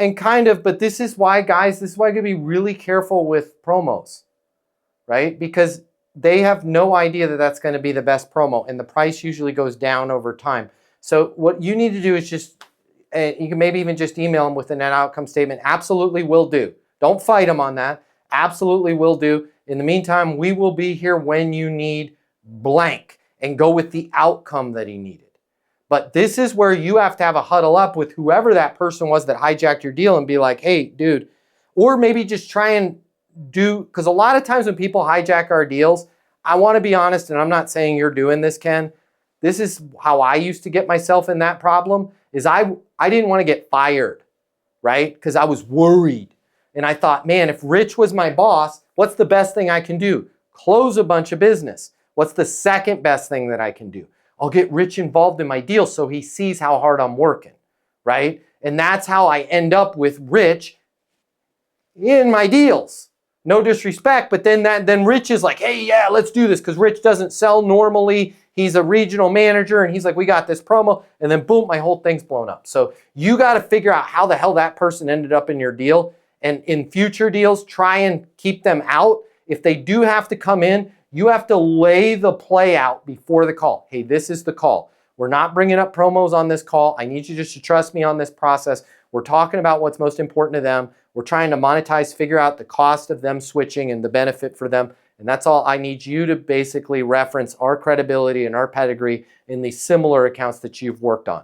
And kind of, but this is why, guys, this is why you gotta be really careful with promos, right? Because they have no idea that that's gonna be the best promo, and the price usually goes down over time. So what you need to do is just, you can maybe even just email them with a net outcome statement. Absolutely will do. Don't fight them on that. Absolutely will do. In the meantime, we will be here when you need blank, and go with the outcome that he needed. But this is where you have to have a huddle up with whoever that person was that hijacked your deal and be like, hey, dude, or maybe just try and do, because a lot of times when people hijack our deals, I want to be honest, and I'm not saying you're doing this, Ken. This is how I used to get myself in that problem, is I didn't want to get fired, right? Because I was worried. And I thought, man, if Rich was my boss, what's the best thing I can do? Close a bunch of business. What's the second best thing that I can do? I'll get Rich involved in my deal so he sees how hard I'm working, right? And that's how I end up with Rich in my deals. No disrespect, but then Rich is like, hey, yeah, let's do this, because Rich doesn't sell normally. He's a regional manager, and he's like, we got this promo, and then boom, my whole thing's blown up. So you got to figure out how the hell that person ended up in your deal, and in future deals, try and keep them out. If they do have to come in, you have to lay the play out before the call. Hey, this is the call. We're not bringing up promos on this call. I need you just to trust me on this process. We're talking about what's most important to them. We're trying to monetize, figure out the cost of them switching and the benefit for them. And that's all. I need you to basically reference our credibility and our pedigree in the similar accounts that you've worked on.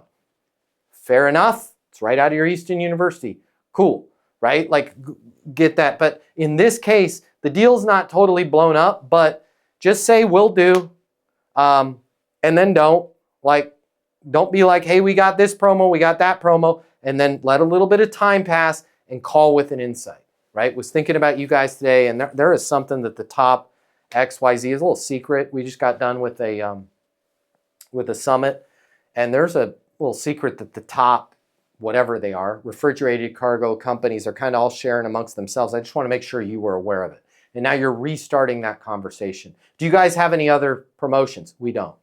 Fair enough? It's right out of your Easton University. Cool, right? Like, get that. But in this case, the deal's not totally blown up, but just say will do, and then don't. Like, don't be like, hey, we got this promo, we got that promo, and then let a little bit of time pass and call with an insight, right? Was thinking about you guys today, and there is something that the top XYZ is a little secret. We just got done with a summit, and there's a little secret that the top, whatever they are, refrigerated cargo companies are kind of all sharing amongst themselves. I just want to make sure you were aware of it. And now you're restarting that conversation. Do you guys have any other promotions? We don't,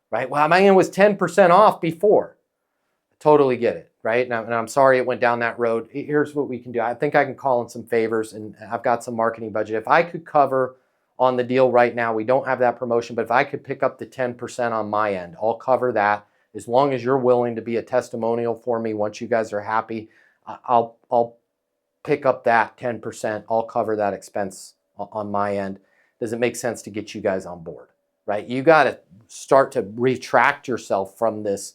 right? Well, mine was 10% off before. Totally get it, right? And I'm sorry it went down that road. Here's what we can do. I think I can call in some favors, and I've got some marketing budget. If I could cover on the deal right now, we don't have that promotion, but if I could pick up the 10% on my end, I'll cover that. As long as you're willing to be a testimonial for me, once you guys are happy, I'll pick up that 10%. I'll cover that expense on my end. Does it make sense to get you guys on board, right? You got to start to retract yourself from this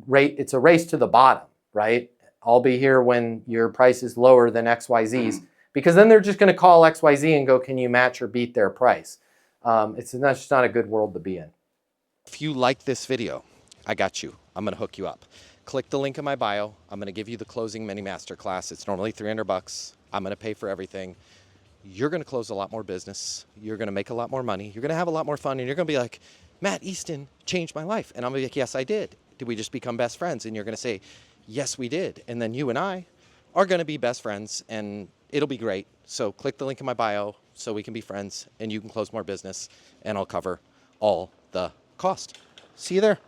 rate. It's a race to the bottom, right? I'll be here when your price is lower than XYZ's, because then they're just going to call XYZ and go, can you match or beat their price? That's just not a good world to be in. If you like this video, I got you. I'm going to hook you up. Click the link in my bio. I'm going to give you the closing mini masterclass. It's normally $300. I'm going to pay for everything. You're going to close a lot more business. You're going to make a lot more money. You're going to have a lot more fun. And you're going to be like, Matt Easton changed my life. And I'm going to be like, yes, I did. Did we just become best friends? And you're going to say, yes, we did. And then you and I are going to be best friends, and it'll be great. So click the link in my bio so we can be friends, and you can close more business, and I'll cover all the cost. See you there.